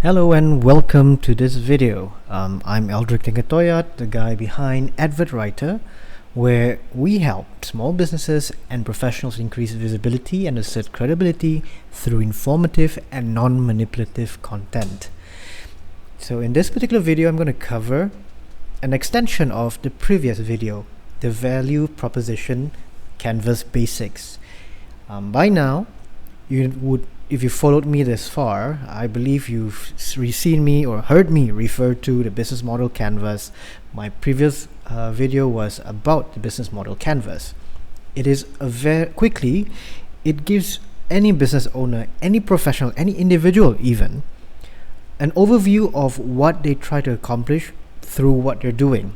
Hello and welcome to this video. I'm Aldric Toyad, the guy behind Advert Writer, where we help small businesses and professionals increase visibility and assert credibility through informative and non-manipulative content. So in this particular video, I'm going to cover an extension of the previous video, the value proposition canvas basics. By now, if you followed me this far, I believe you've seen me or heard me refer to the business model canvas. My previous video was about the business model canvas. It is it gives any business owner, any professional, any individual even, an overview of what they try to accomplish through what they're doing.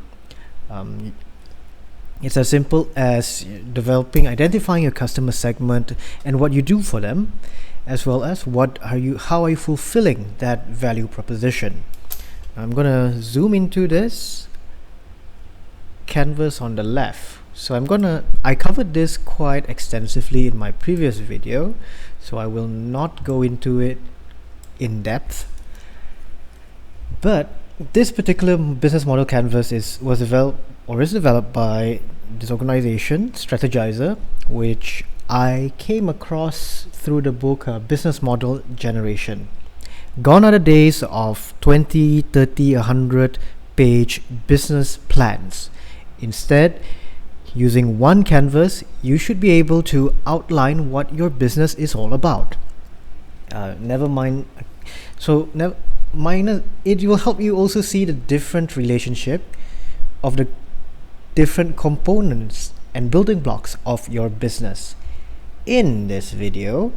It's as simple as identifying your customer segment and what you do for them, as well as how are you fulfilling that value proposition. I'm gonna zoom into this canvas on the left. So I covered this quite extensively in my previous video, so I will not go into it in depth. But this particular business model canvas is developed by this organization, Strategyzer, which I came across through the book Business Model Generation. Gone are the days of 20, 30, 100 page business plans. Instead, using one canvas, you should be able to outline what your business is all about. It will help you also see the different relationship of the different components and building blocks of your business. In this video,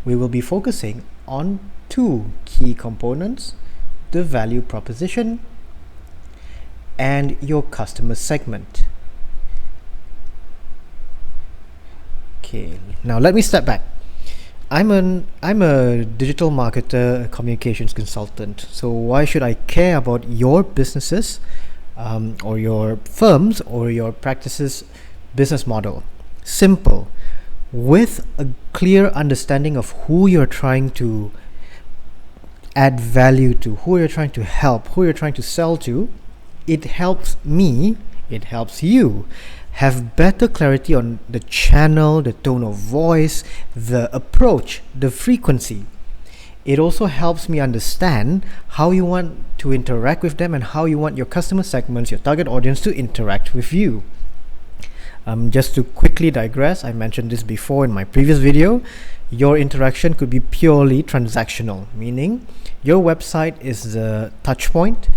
we will be focusing on two key components: the value proposition and your customer segment. Okay, now let me step back. I'm a digital marketer, a communications consultant. So why should I care about your businesses or your firms or your practices business model? Simple. With a clear understanding of who you're trying to add value to, who you're trying to help, who you're trying to sell to, it helps you have better clarity on the channel, the tone of voice, the approach, the frequency. It also helps me understand how you want to interact with them and how you want your customer segments, your target audience, to interact with you. Just to quickly digress, I mentioned this before in my previous video, your interaction could be purely transactional, meaning your website is the touch point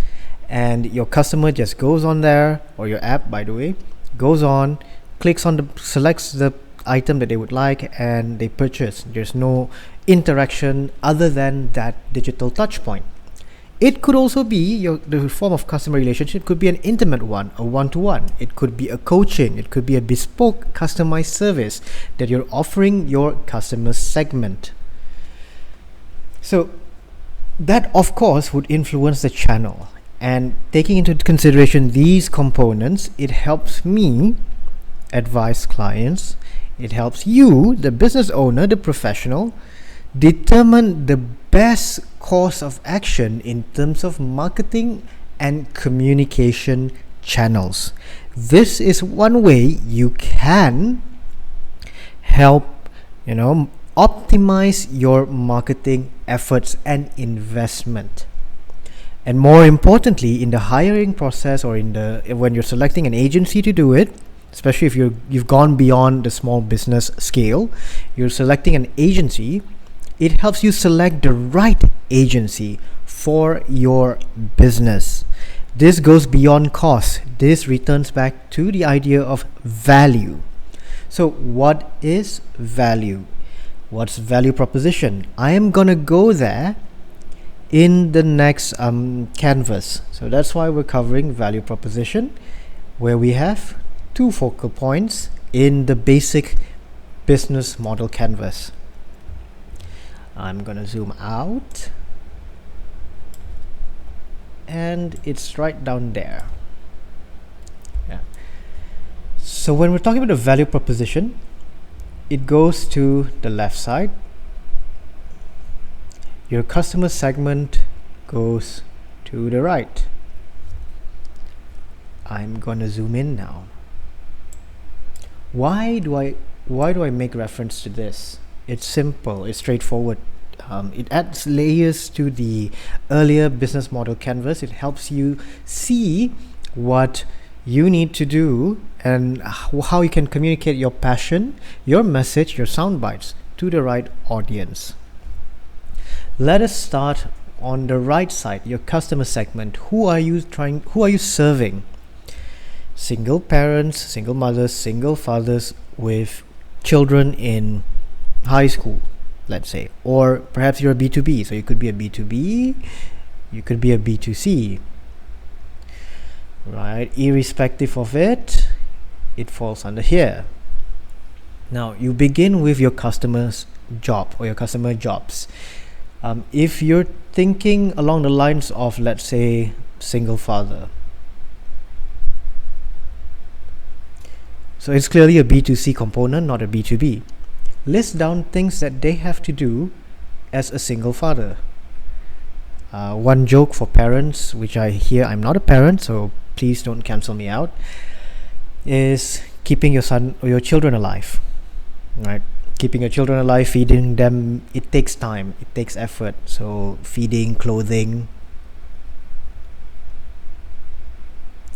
and your customer just goes on there, or your app, by the way, goes on, selects the item that they would like, and they purchase. There's no interaction other than that digital touch point. It could also be the form of customer relationship could be an intimate one, a one-to-one. It could be a coaching. It could be a bespoke, customized service that you're offering your customer segment. So that, of course, would influence the channel. And taking into consideration these components, it helps me advise clients. It helps you, the business owner, the professional, determine the best course of action in terms of marketing and communication channels. This is one way you can help, optimize your marketing efforts and investment. And more importantly, in the hiring process or when you're selecting an agency to do it, especially if you've gone beyond the small business scale, you're selecting an agency. It helps you select the right agency for your business. This goes beyond cost. This returns back to the idea of value. So what is value? What's value proposition? I am gonna go there in the next canvas. So that's why we're covering value proposition, where we have two focal points in the basic business model canvas. I'm gonna zoom out, and it's right down there. Yeah. So when we're talking about the value proposition, it goes to the left side. Your customer segment goes to the right. I'm gonna zoom in now. Why do I make reference to this? It's simple, it's straightforward. It adds layers to the earlier business model canvas. It helps you see what you need to do and how you can communicate your passion, your message, your sound bites to the right audience. Let us start on the right side, your customer segment. Who are you serving? Single parents, single mothers, single fathers with children in high school, let's say. Or perhaps you're a B2B, so you could be a B2B, you could be a B2C. Right, irrespective of it falls under here. Now you begin with your customer's job or your customer jobs. If you're thinking along the lines of, let's say, single father, so it's clearly a B2C component, not a B2B. List down things that they have to do as a single father. One joke for parents, which I'm not a parent, so please don't cancel me out, is keeping your son or your children alive. Right? Keeping your children alive, feeding them, it takes time, it takes effort. So feeding, clothing,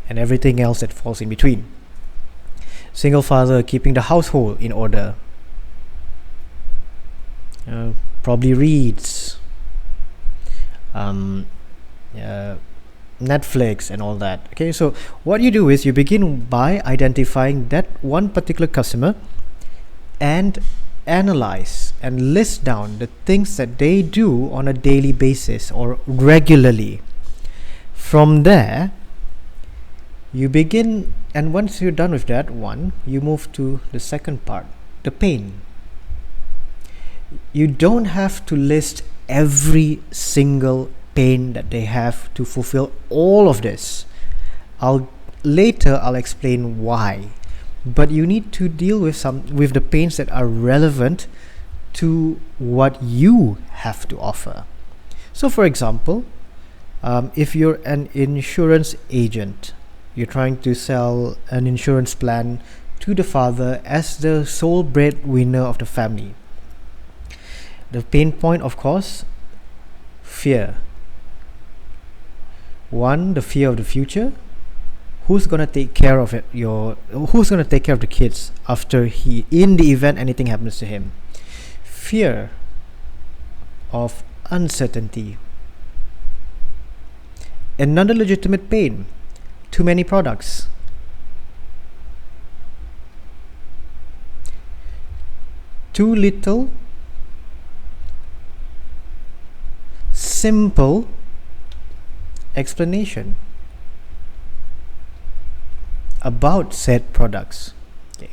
and everything else that falls in between. Single father, keeping the household in order. Probably reads, Netflix and all that. Okay, so what you do is you begin by identifying that one particular customer and analyze and list down the things that they do on a daily basis or regularly. From there, you begin, and once you're done with that one, you move to the second part, the pain. You don't have to list every single pain that they have to fulfill all of this. I'll explain why. But you need to deal with the pains that are relevant to what you have to offer. So for example, if you're an insurance agent, you're trying to sell an insurance plan to the father as the sole breadwinner of the family. The pain point, of course, fear. One, the fear of the future. Who's gonna take care of who's gonna take care of the kids in the event anything happens to him? Fear of uncertainty. Another legitimate pain, too many products. Too little simple explanation about said products, okay,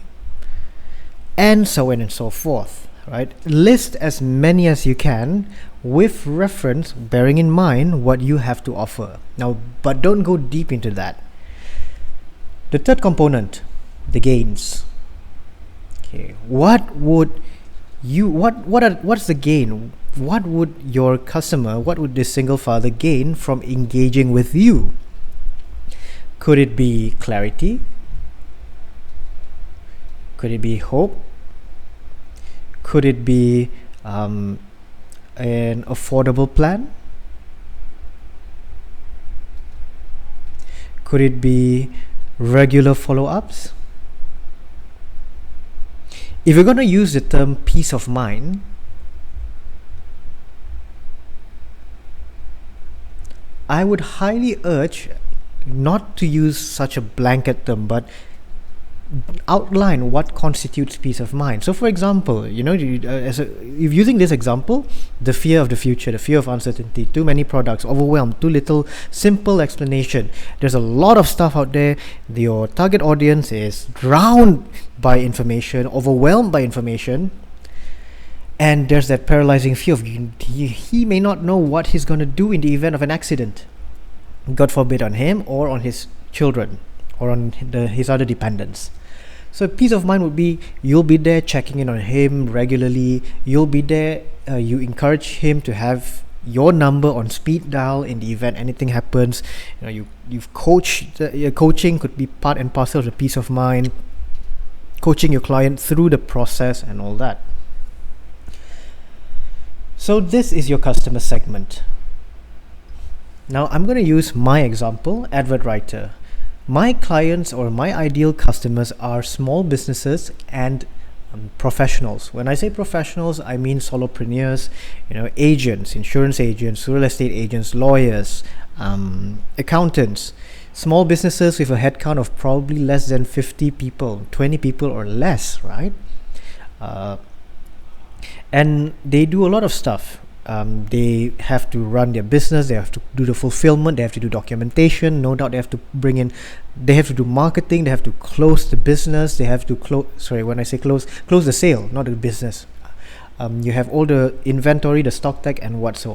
and so on and so forth. Right? List as many as you can with reference, bearing in mind what you have to offer. Now, but don't go deep into that. The third component, the gains. Okay, what's the gain? What would your customer, what would this single father gain from engaging with you? Could it be clarity? Could it be hope? Could it be an affordable plan? Could it be regular follow-ups? If you're going to use the term peace of mind, I would highly urge not to use such a blanket term, but outline what constitutes peace of mind. So for example, if using this example, the fear of the future, the fear of uncertainty, too many products, overwhelmed, too little simple explanation. There's a lot of stuff out there. Your target audience is drowned by information, overwhelmed by information, and there's that paralyzing fear of he may not know what he's going to do in the event of an accident, God forbid, on him or on his children or on his other dependents. So peace of mind would be you'll be there checking in on him regularly. You'll be there. You encourage him to have your number on speed dial in the event anything happens. You've coached. Your coaching could be part and parcel of the peace of mind, coaching your client through the process and all that. So this is your customer segment. Now I'm going to use my example, advert writer. My clients or my ideal customers are small businesses and professionals. When I say professionals, I mean solopreneurs, agents, insurance agents, real estate agents, lawyers, accountants, small businesses with a headcount of probably less than 50 people, 20 people or less, right? And they do a lot of stuff. They have to run their business, they have to do the fulfillment, they have to do documentation, no doubt they have to do marketing, they have to close the business, they have to close the sale, not the business. You have all the inventory, the stock tag and what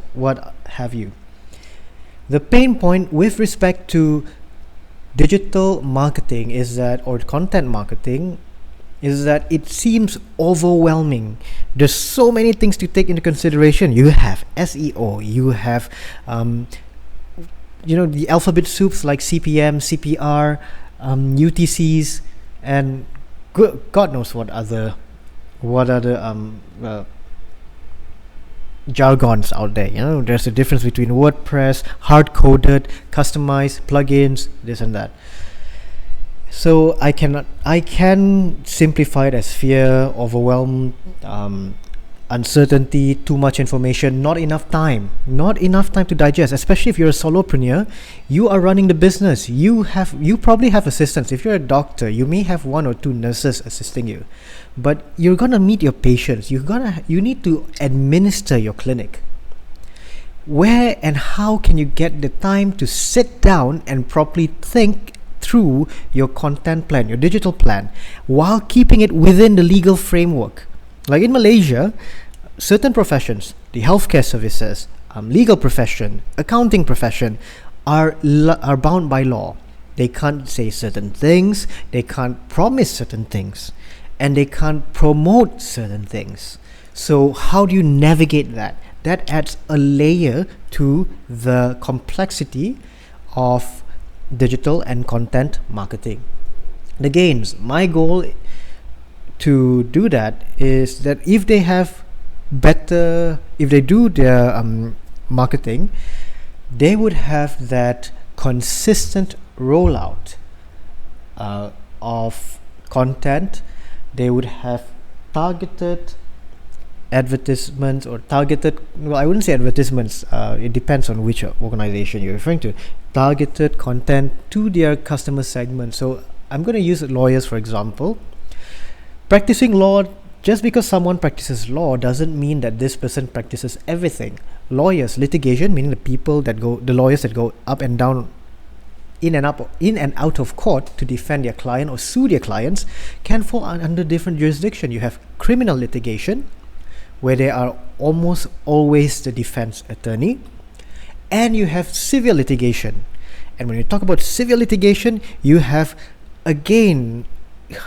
have you. The pain point with respect to digital marketing or content marketing is that it seems overwhelming. There's so many things to take into consideration. You have SEO, you have the alphabet soups like CPM, CPR, UTCs, and God knows what other jargons out there. There's a difference between WordPress, hard-coded, customized, plugins, this and that. So I can simplify it as fear, overwhelm, uncertainty, too much information, not enough time to digest. Especially if you're a solopreneur, you are running the business. You probably have assistants. If you're a doctor, you may have 1 or 2 nurses assisting you, but you're gonna meet your patients. You need to administer your clinic. Where and how can you get the time to sit down and properly think through your content plan, your digital plan, while keeping it within the legal framework? Like in Malaysia, certain professions, the healthcare services, legal profession, accounting profession, are bound by law. They can't say certain things, they can't promise certain things, and they can't promote certain things. So how do you navigate that? That adds a layer to the complexity of digital and content marketing. Again, my goal to do that is that if they do their marketing, they would have that consistent rollout of content. They would have targeted advertisements or I wouldn't say advertisements, it depends on which organization you're referring to. Targeted content to their customer segment. So I'm going to use lawyers for example. Practicing law, just because someone practices law doesn't mean that this person practices everything. Lawyers, litigation, meaning the lawyers that go up and down, in and out of court to defend their client or sue their clients, can fall under different jurisdiction. You have criminal litigation, where they are almost always the defense attorney, and you have civil litigation. And when you talk about civil litigation, you have again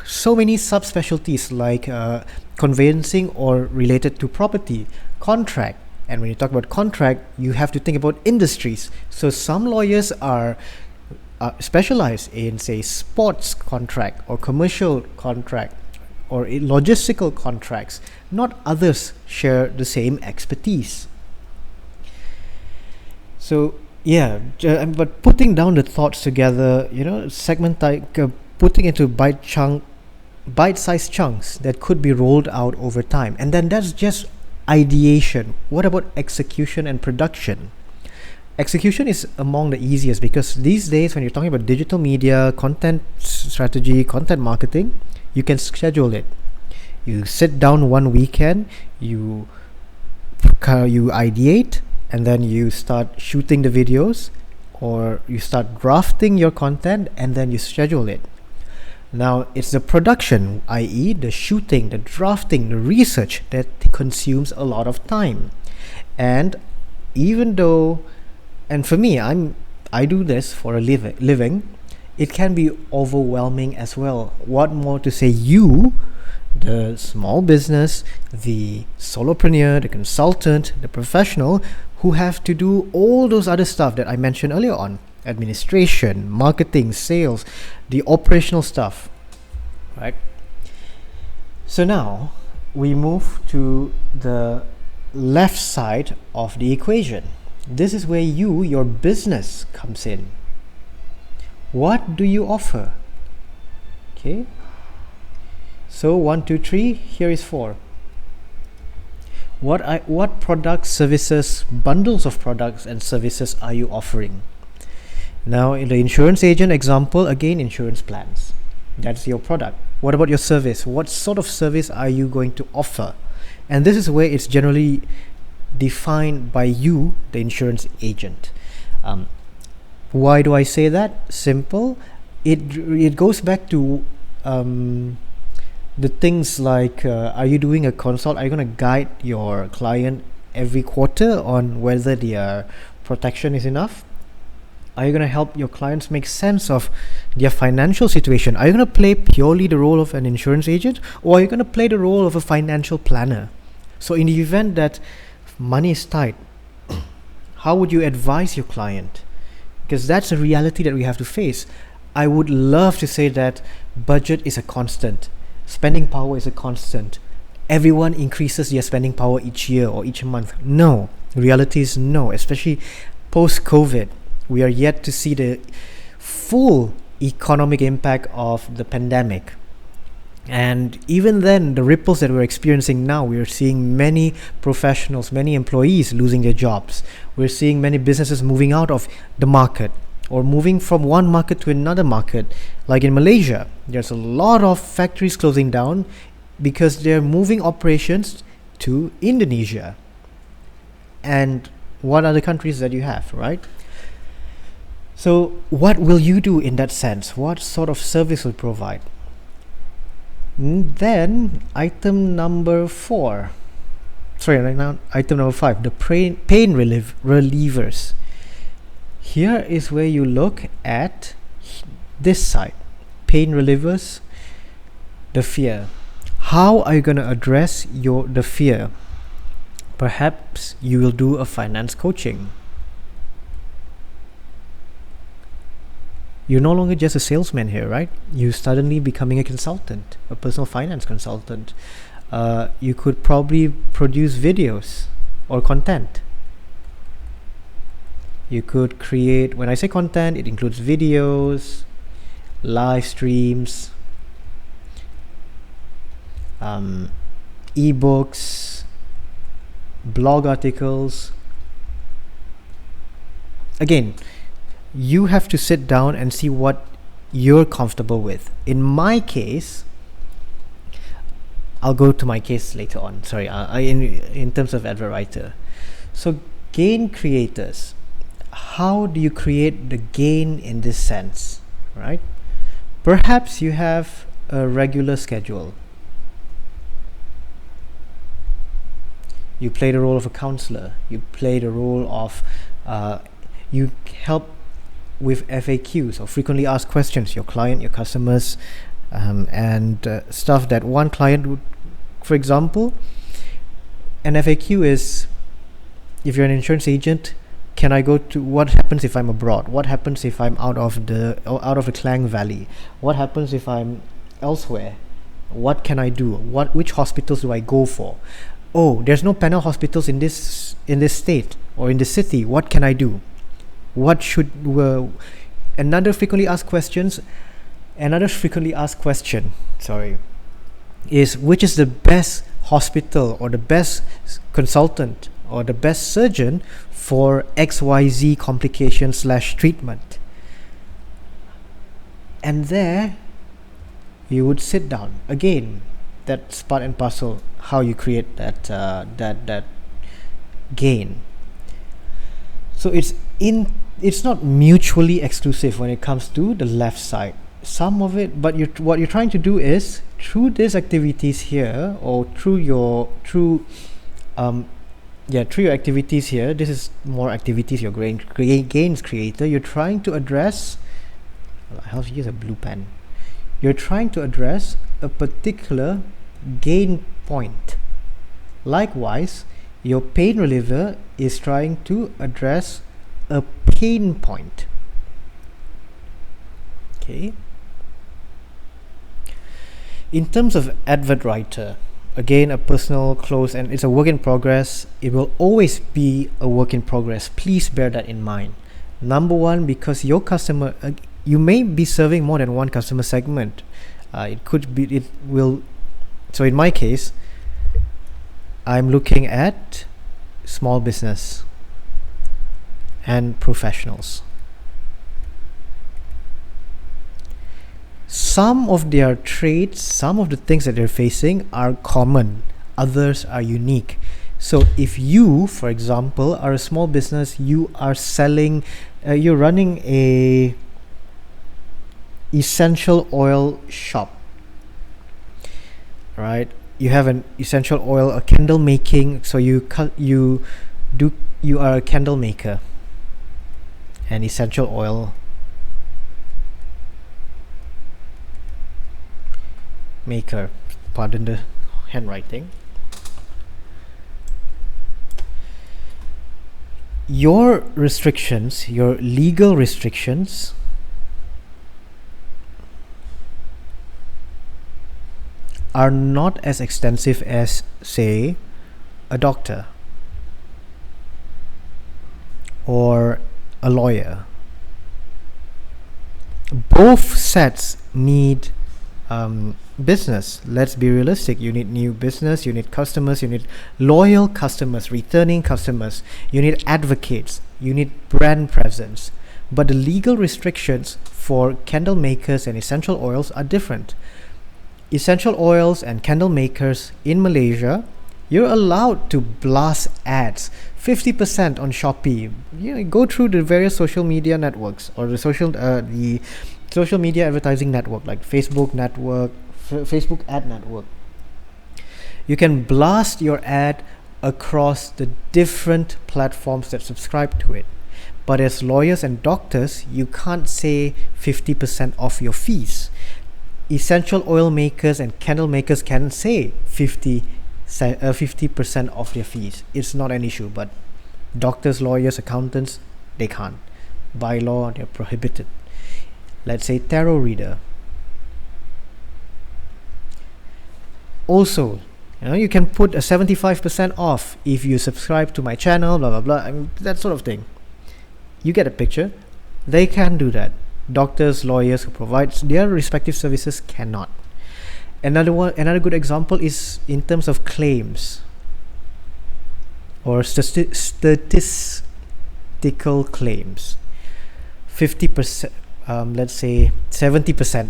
so many subspecialties like conveyancing or related to property, contract. And when you talk about contract, you have to think about industries. So some lawyers are specialized in, say, sports contract or commercial contract or logistical contracts. Not others share the same expertise. So but putting down the thoughts together, putting into bite-sized chunks that could be rolled out over time, and then that's just ideation. What about execution and production? Execution is among the easiest, because these days when you're talking about digital media, content strategy, content marketing, you can schedule it. You sit down one weekend, you ideate, and then you start shooting the videos, or you start drafting your content, and then you schedule it. Now it's the production, i.e. the shooting, the drafting, the research, that consumes a lot of time. And for me, I do this for a living, it can be overwhelming as well. What more to say you, the small business, the solopreneur, the consultant, the professional who have to do all those other stuff that I mentioned earlier on: administration, marketing, sales, the operational stuff, right? So now we move to the left side of the equation. This is where your business comes in. What do you offer? Okay. So 1, 2, 3, here is 4. What products, services, bundles of products and services are you offering? Now in the insurance agent example, again, insurance plans. That's your product. What about your service? What sort of service are you going to offer? And this is where it's generally defined by you, the insurance agent. Why do I say that? Simple. It goes back to the things like, are you doing a consult? Are you going to guide your client every quarter on whether their protection is enough? Are you going to help your clients make sense of their financial situation? Are you going to play purely the role of an insurance agent, or are you going to play the role of a financial planner? So in the event that money is tight, how would you advise your client? Because that's a reality that we have to face. I would love to say that budget is a constant, spending power is a constant, everyone increases their spending power each year or each month. No, reality is no, especially post-COVID. We are yet to see the full economic impact of the pandemic. And even then, the ripples that we're experiencing now, we are seeing many professionals, many employees losing their jobs. We're seeing many businesses moving out of the market or moving from one market to another market. Like in Malaysia, there's a lot of factories closing down because they're moving operations to Indonesia. And what other countries that you have, right? So what will you do in that sense? What sort of service will provide? Then item number 5, the pain relievers. Here is where you look at this side, pain relievers, the fear. How are you going to address the fear? Perhaps you will do a finance coaching. You're no longer just a salesman here, right? You're suddenly becoming a consultant, a personal finance consultant. You could probably produce videos or content. You could create, when I say content, it includes videos, live streams, ebooks, blog articles. Again, you have to sit down and see what you're comfortable with. In my case, I'll go to my case later on. Sorry, in terms of advert writer. So gain creators. How do you create the gain in this sense, right? Perhaps you have a regular schedule. You play the role of a counselor. You play the role of, you help with FAQs or frequently asked questions, your client, your customers, and stuff that one client would, for example, an FAQ is, if you're an insurance agent, can I go to, what happens if I'm abroad? What happens if I'm out of the Klang Valley? What happens if I'm elsewhere? What can I do? Which hospitals do I go for? Oh, there's no panel hospitals in this state or in this city. What can I do? What should another frequently asked question is, which is the best hospital or the best consultant or the best surgeon for XYZ complication / treatment? And there you would sit down again. That's part and parcel how you create that gain. So it's not mutually exclusive when it comes to the left side. Some of it, but what you're trying to do is, through these activities here, or through your activities here, this is more activities, your gains creator, you're trying to address, I'll use a blue pen. You're trying to address a particular gain point. Likewise, Your pain reliever is trying to address a pain point. Okay. In terms of advert writer, again, a personal close, and it's a work in progress. It will always be a work in progress. Please bear that in mind. Number one, because your customer, you may be serving more than one customer segment. So in my case, I'm looking at small business and professionals. Some of their traits, some of the things that they're facing are common, others are unique. So if you, for example, are a small business, you are selling, you're running a essential oil shop, right? You have an essential oil, a candle making, so you are a candle maker, an essential oil maker, pardon the handwriting. Your restrictions, your legal restrictions, are not as extensive as, say, a doctor or a lawyer. Both sets need business. Let's be realistic. You need new business, you need customers, you need loyal customers, returning customers, you need advocates, you need brand presence. But the legal restrictions for candle makers and essential oils are different. Essential oils and candle makers in Malaysia, you're allowed to blast ads 50% on Shopee. Go through the various social media networks or the social media advertising network like Facebook ad network. You can blast your ad across the different platforms that subscribe to it. But as lawyers and doctors, you can't say 50% off your fees. Essential oil makers and candle makers can say 50% off their fees. It's not an issue, but doctors, lawyers, accountants, they can't. By law, they're prohibited. Let's say tarot reader. Also, you can put a 75% off if you subscribe to my channel, blah blah blah. I mean, that sort of thing. You get a picture. They can do that. Doctors, lawyers who provide their respective services cannot. Another good example is in terms of claims or statistical claims. 50%, let's say 70%.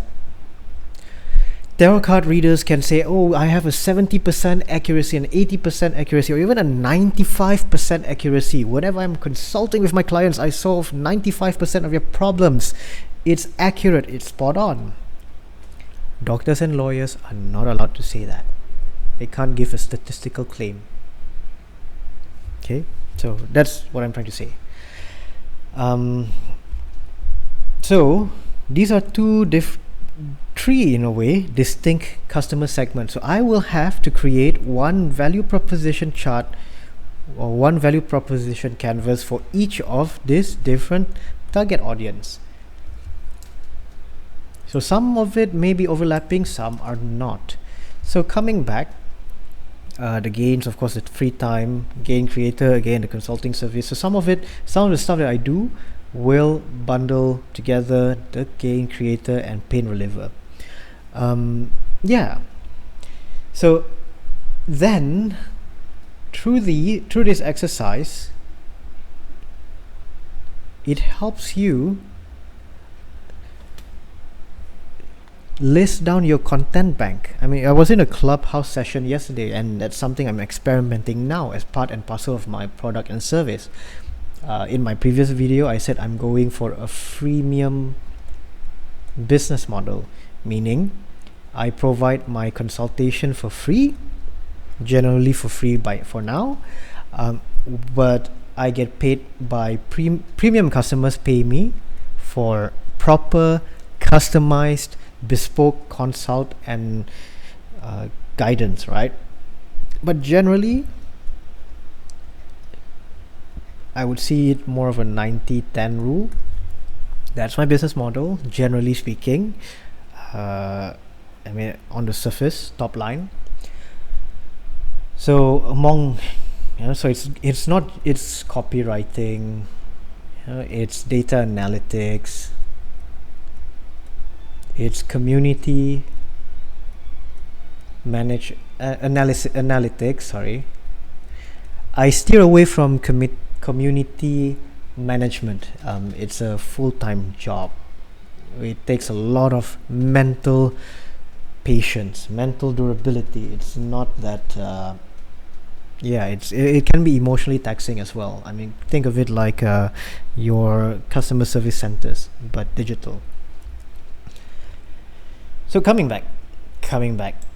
Tarot card readers can say, oh, I have a 70% accuracy, an 80% accuracy, or even a 95% accuracy. Whenever I'm consulting with my clients, I solve 95% of your problems. It's accurate, it's spot on. Doctors and lawyers are not allowed to say that. They can't give a statistical claim. Okay, so that's what I'm trying to say. So these are three in a way distinct customer segments. So I will have to create one value proposition chart or one value proposition canvas for each of these different target audience. So some of it may be overlapping, some are not. So coming back, the gains, of course, the free time, gain creator, again the consulting service. So some of the stuff that I do will bundle together the gain creator and pain reliever. So then through this exercise, it helps you list down your content bank. I mean, I was in a Clubhouse session yesterday, and that's something I'm experimenting now as part and parcel of my product and service. In my previous video, I said I'm going for a freemium business model, meaning I provide my consultation for free, generally for free for now, but I get paid by premium customers pay me for proper, customized, bespoke consult and guidance, right? But generally, I would see it more of a 90-10 rule. That's my business model, generally speaking. I mean, on the surface, top line. So so it's copywriting, it's data analytics, it's community analytics. Sorry, I steer away from community management. It's a full-time job. It takes a lot of mental patience, mental durability. It's not that it can be emotionally taxing as well. I mean, think of it like your customer service centers, but digital. So coming back,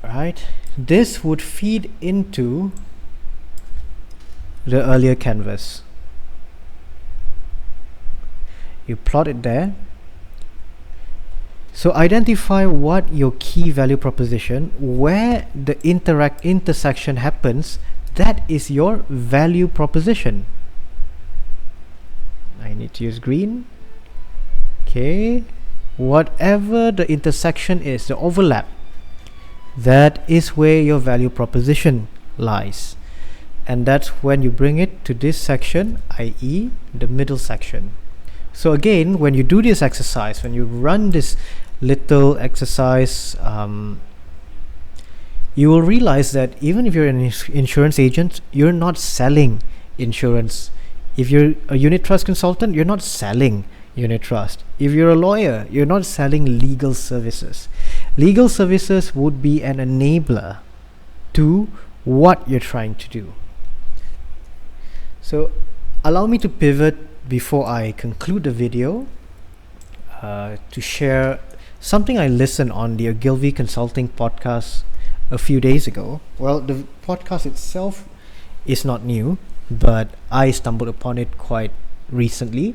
right? This would feed into the earlier canvas. You plot it there. So identify what your key value proposition, where the intersection happens. That is your value proposition. I need to use green. Okay. Whatever the intersection is, the overlap, that is where your value proposition lies. And that's when you bring it to this section, i.e. the middle section. So again, when you do this exercise, when you run this little exercise, you will realize that even if you're an insurance agent, you're not selling insurance. If you're a unit trust consultant, you're not selling unit trust. If you're a lawyer, you're not selling legal services. Legal services would be an enabler to what you're trying to do. So allow me to pivot before I conclude the video to share something I listened on the Ogilvy Consulting podcast a few days ago. Well, the podcast itself is not new, but I stumbled upon it quite recently.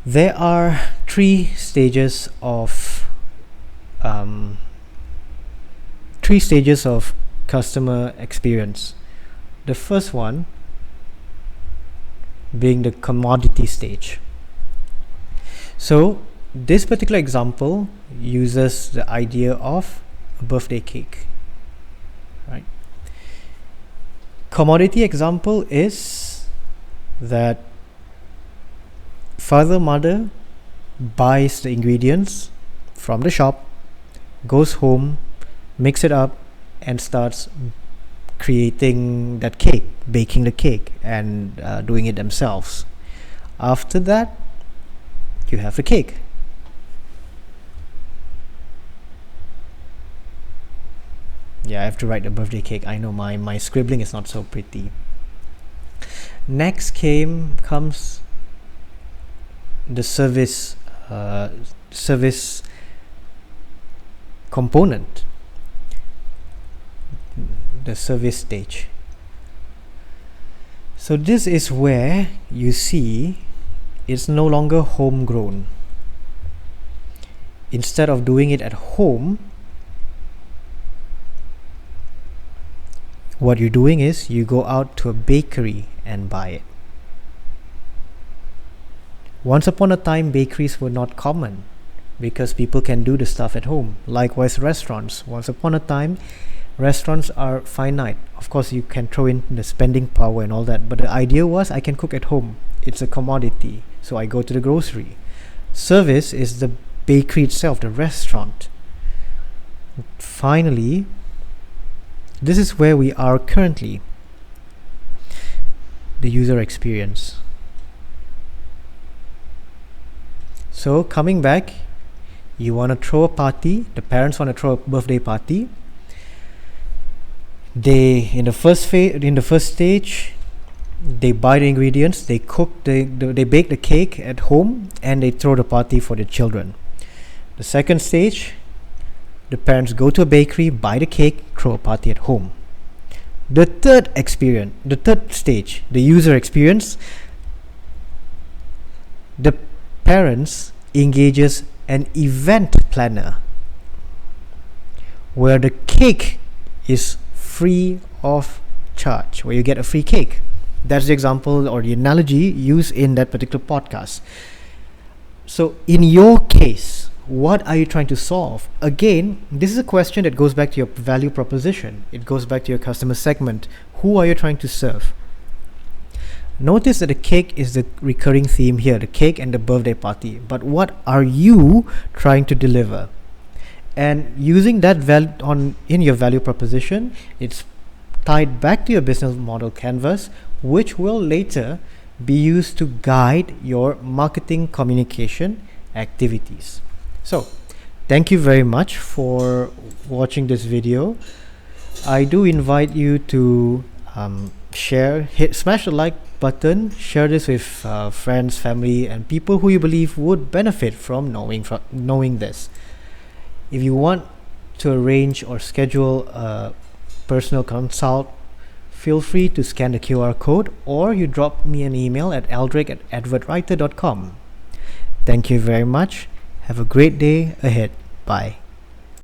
There are three stages of customer experience. The first one being the commodity stage. So this particular example uses the idea of a birthday cake, right? Commodity example is that mother buys the ingredients from the shop, goes home, mix it up, and starts creating that cake, baking the cake, and doing it themselves. After that, you have the cake. Yeah, I have to write a birthday cake. I know my scribbling is not so pretty. Next comes the service component, the service stage. So this is where you see it's no longer homegrown. Instead of doing it at home, what you're doing is you go out to a bakery and buy it. Once upon a time, bakeries were not common because people can do the stuff at home. Likewise, restaurants. Once upon a time, restaurants are finite. Of course, you can throw in the spending power and all that, but the idea was I can cook at home. It's a commodity, so I go to the grocery. Service is the bakery itself, the restaurant. Finally, this is where we are currently, the user experience. So coming back, you want to throw a party, the parents want to throw a birthday party. They, in the first stage, they buy the ingredients, they cook, they bake the cake at home, and they throw the party for the children. The second stage, the parents go to a bakery, buy the cake, throw a party at home. The third stage, the user experience, the parents engages an event planner where the cake is free of charge, where you get a free cake. That's the example or the analogy used in that particular podcast. So in your case, what are you trying to solve? Again, this is a question that goes back to your value proposition. It goes back to your customer segment. Who are you trying to serve? Notice that the cake is the recurring theme here, the cake and the birthday party. But what are you trying to deliver? And using that in your value proposition, it's tied back to your business model canvas, which will later be used to guide your marketing communication activities. So, thank you very much for watching this video. I do invite you to smash the like button, share this with friends, family, and people who you believe would benefit from knowing this. If you want to arrange or schedule a personal consult, feel free to scan the QR code, or you drop me an email at aldric@advertwriter.com. Thank you very much. Have a great day ahead. Bye.